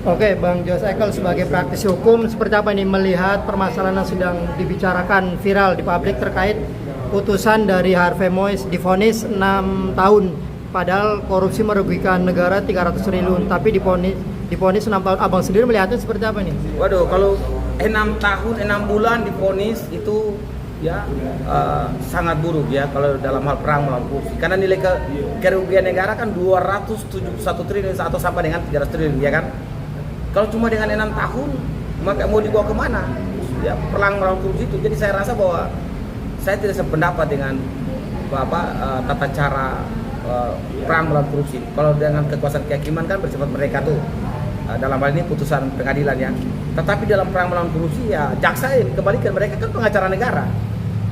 Oke, Bang Jos Ekel sebagai praktisi hukum, seperti apa ini melihat permasalahan yang sedang dibicarakan viral di publik terkait putusan dari Harvey Moise divonis 6 tahun, padahal korupsi merugikan negara 300 triliun, tapi divonis 6 tahun. Abang sendiri melihatnya seperti apa nih? Waduh, kalau 6 tahun 6 bulan divonis itu ya sangat buruk ya kalau dalam hal perang melawan korupsi. Karena nilai kerugian negara kan 271 triliun atau sampai dengan 300 triliun ya kan. Kalau cuma dengan 6 tahun, maka mau dibawa kemana? Ya, perang melawan korupsi itu. Jadi saya rasa bahwa saya tidak sependapat dengan tata cara perang melawan korupsi. Kalau dengan kekuasaan kehakiman kan bersifat mereka tuh. Dalam hal ini putusan pengadilan ya. Tetapi dalam perang melawan korupsi ya jaksa yang kembalikan, mereka kan pengacara negara.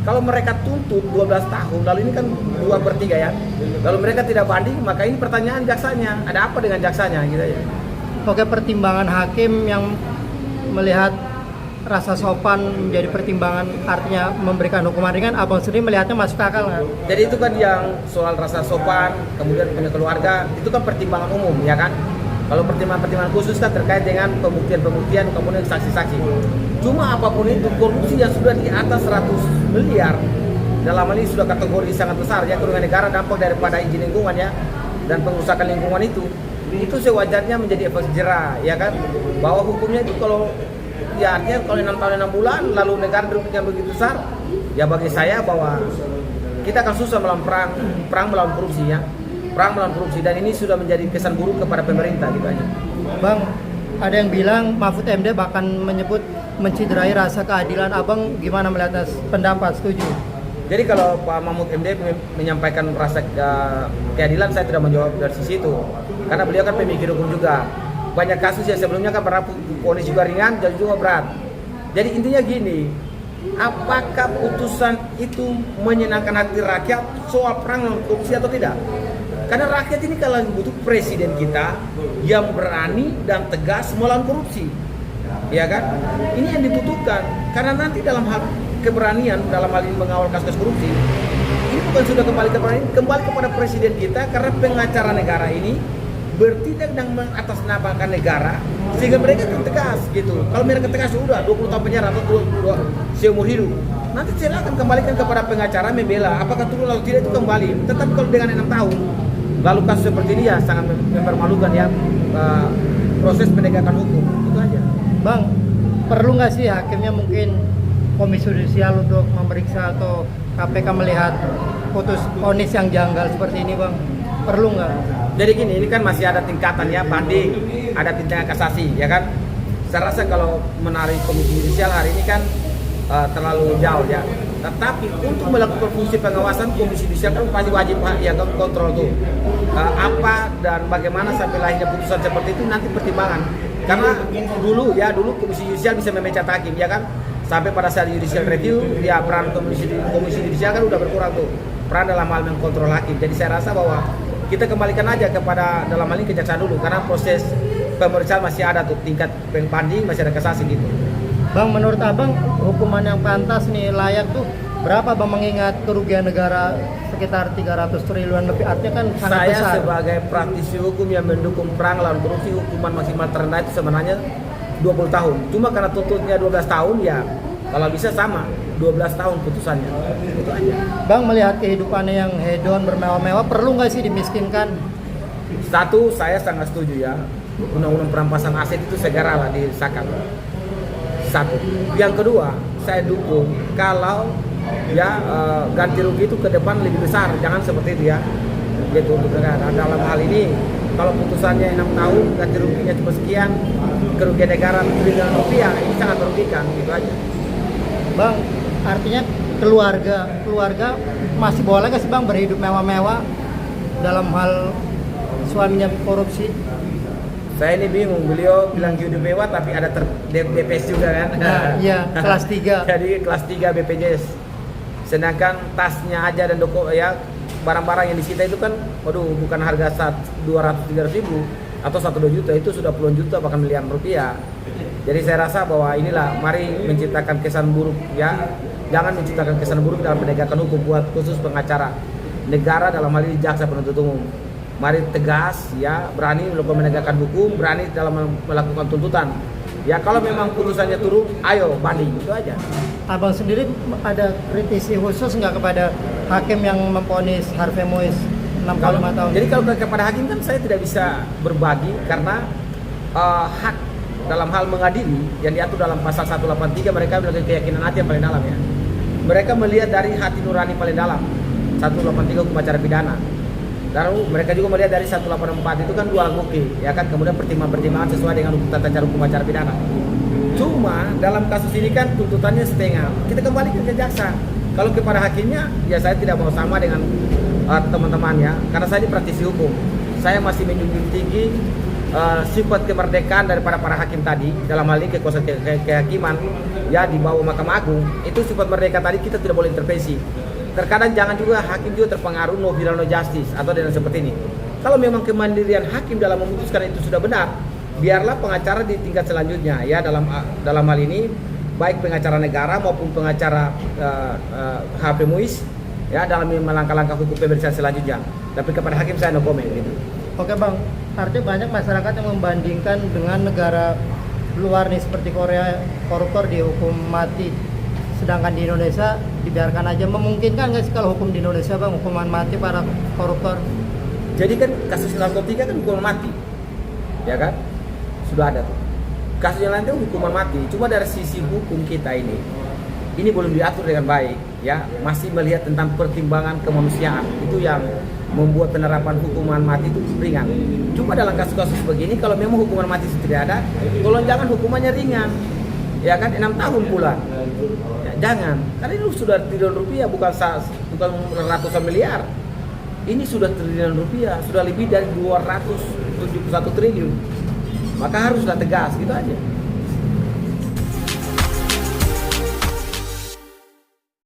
Kalau mereka tuntut 12 tahun, lalu ini kan 2/3 ya. Lalu mereka tidak banding, maka ini pertanyaan jaksanya. Ada apa dengan jaksanya gitu ya. Oke, pertimbangan hakim yang melihat rasa sopan menjadi pertimbangan, artinya memberikan hukuman ringan, abang sendiri melihatnya masuk akal nggak? Jadi itu kan yang soal rasa sopan, kemudian punya keluarga, itu kan pertimbangan umum ya kan. Kalau pertimbangan khusus kan terkait dengan pembuktian, kemudian saksi-saksi. Cuma apapun itu, korupsi yang sudah di atas 100 miliar, dalam hal ini sudah kategori sangat besar ya, kerugian negara dampak daripada izin lingkungan ya, dan pengusahaan lingkungan itu sewajarnya menjadi efek jerah ya kan, bahwa hukumnya itu kalau ya artinya kalau 6 tahun 6 bulan lalu negara dirugikan begitu besar, ya bagi saya bahwa kita akan susah melawan perang melawan korupsi ya, perang melawan korupsi, dan ini sudah menjadi kesan buruk kepada pemerintah gitu aja. Bang, ada yang bilang Mahfud MD bahkan menyebut menciderai rasa keadilan. Abang gimana melihat pendapat, setuju? Jadi kalau Pak Mahfud MD menyampaikan rasa keadilan, saya tidak menjawab dari sisi itu. Karena beliau kan pemikir hukum juga. Banyak kasus yang sebelumnya kan pernah vonis juga ringan, jadi juga berat. Jadi intinya gini, apakah putusan itu menyenangkan hati rakyat soal perang melawan korupsi atau tidak? Karena rakyat ini kalau butuh presiden kita yang berani dan tegas melawan korupsi. Ya kan? Ini yang dibutuhkan. Karena nanti dalam hal keberanian dalam hal ini mengawal kasus korupsi, ini bukan sudah kembali kepada presiden kita, karena pengacara negara ini bertindak dan mengatasnamakan negara sehingga mereka akan tegas gitu. Kalau mereka tegas sudah 20 tahun penjara atau 2 seumur hidup, nanti silakan kembalikan kepada pengacara membela apakah turun atau tidak, itu kembali. Tetapi kalau dengan 6 tahun lalu kasus seperti ini ya sangat mempermalukan ya proses penegakan hukum, itu aja. Bang, perlu nggak sih hakimnya mungkin komisi judisial untuk memeriksa atau KPK melihat putus vonis yang janggal seperti ini, Bang? Perlu nggak? Jadi gini, ini kan masih ada tingkatan ya, banding, ada tingkatan kasasi ya kan. Saya rasa kalau menarik komisi judisial hari ini kan terlalu jauh ya. Tetapi untuk melakukan fungsi pengawasan, komisi judisial kan pasti wajib ya kontrol tuh apa dan bagaimana sampai lahirnya putusan seperti itu, nanti pertimbangan. Karena dulu komisi judisial bisa memecat hakim ya kan. Sampai pada saat judicial review, ya peran komisi judisial kan udah berkurang tuh, peran dalam hal mengkontrol hakim. Jadi saya rasa bahwa kita kembalikan aja kepada dalam hal ini kejaksaan dulu, karena proses pemeriksaan masih ada tuh, tingkat banding masih ada kasasi gitu. Bang, menurut abang hukuman yang pantas nih layak tuh berapa, Bang, mengingat kerugian negara sekitar 300 triliun lebih, artinya kan sangat saya besar. Sebagai praktisi hukum yang mendukung perang lawan korupsi, hukuman maksimal terendah itu sebenarnya 20 tahun. Cuma karena tuntutnya 12 tahun ya kalau bisa sama 12 tahun putusannya. Itu aja. Bang, melihat kehidupannya yang hedon bermewah-mewah, perlu nggak sih dimiskinkan? Satu, saya sangat setuju ya, undang-undang perampasan aset itu segeralah disahkan. Satu. Yang kedua, saya dukung kalau ya ganti rugi itu ke depan lebih besar, jangan seperti itu ya. Gitu untuk negara. Dalam hal ini kalau putusannya 6 tahun, ganti ruginya cuma sekian, kerugian negara triliunan rupiah, ini sangat merugikan, gitu aja. Bang, artinya keluarga masih boleh nggak sih, Bang, berhidup mewah-mewah dalam hal suaminya korupsi? Saya ini bingung, beliau bilang hidup mewah tapi ada BPJS juga kan? Nah, iya, kelas 3. Jadi kelas 3 BPJS. Sedangkan tasnya aja dan ya barang-barang yang disita itu kan, waduh, bukan harga 200-300 ribu atau 1-2 juta, itu sudah puluhan juta bahkan miliaran rupiah. Jadi saya rasa bahwa inilah, mari menciptakan kesan buruk ya, jangan menciptakan kesan buruk dalam penegakan hukum buat khusus pengacara negara, dalam hal ini jaksa penuntut umum. Mari tegas ya, berani melakukan menegakkan hukum, berani dalam melakukan tuntutan. Ya kalau memang putusannya turun, ayo banding, itu aja. Abang sendiri ada kritisi khusus nggak kepada hakim yang memvonis Harvey Mois 6 tahun 5 tahun? Jadi kalau kepada hakim kan saya tidak bisa berbagi karena hak dalam hal mengadili yang diatur dalam pasal 183 mereka memiliki keyakinan hati yang paling dalam ya. Mereka melihat dari hati nurani paling dalam. 183 hukum acara pidana. Lalu mereka juga melihat dari 184 itu kan dua alat bukti, ya kan, kemudian pertimbangan sesuai dengan tata cara hukum acara pidana. Cuma dalam kasus ini kan tuntutannya setengah. Kita kembali ke jaksa. Kalau kepada hakimnya, ya saya tidak mau sama dengan teman-temannya, karena saya ini praktisi hukum. Saya masih menjunjung tinggi sifat kemerdekaan daripada para hakim tadi, dalam hal ini kekuasaan kehakiman ya di bawah Mahkamah Agung. Itu sifat merdeka tadi kita tidak boleh intervensi. Terkadang jangan juga hakim juga terpengaruh no viral no justice atau dengan seperti ini. Kalau memang kemandirian hakim dalam memutuskan itu sudah benar, biarlah pengacara di tingkat selanjutnya ya, dalam hal ini baik pengacara negara maupun pengacara Harvey Mois ya dalam langkah-langkah hukum pemeriksaan selanjutnya. Tapi kepada hakim saya no comment gitu. Oke bang, artinya banyak masyarakat yang membandingkan dengan negara luar nih seperti Korea, koruptor dihukum mati, sedangkan di Indonesia dibiarkan aja. Memungkinkan nggak sih kalau hukum di Indonesia bang hukuman mati para koruptor? Jadi kan kasus narkotika kan hukuman mati, ya kan? Sudah ada tuh. Kasus yang lain itu hukuman mati. Cuma dari sisi hukum kita ini belum diatur dengan baik, ya. Masih melihat tentang pertimbangan kemanusiaan. Itu yang membuat penerapan hukuman mati itu ringan. Cuma dalam kasus-kasus begini, kalau memang hukuman mati itu tidak ada, tolong jangan hukumannya ringan, ya kan? 6 tahun pula. Ya, jangan, karena ini sudah triliun rupiah, bukan ratusan miliar. Ini sudah triliun rupiah, sudah lebih dari 271 triliun. Maka haruslah tegas, gitu aja.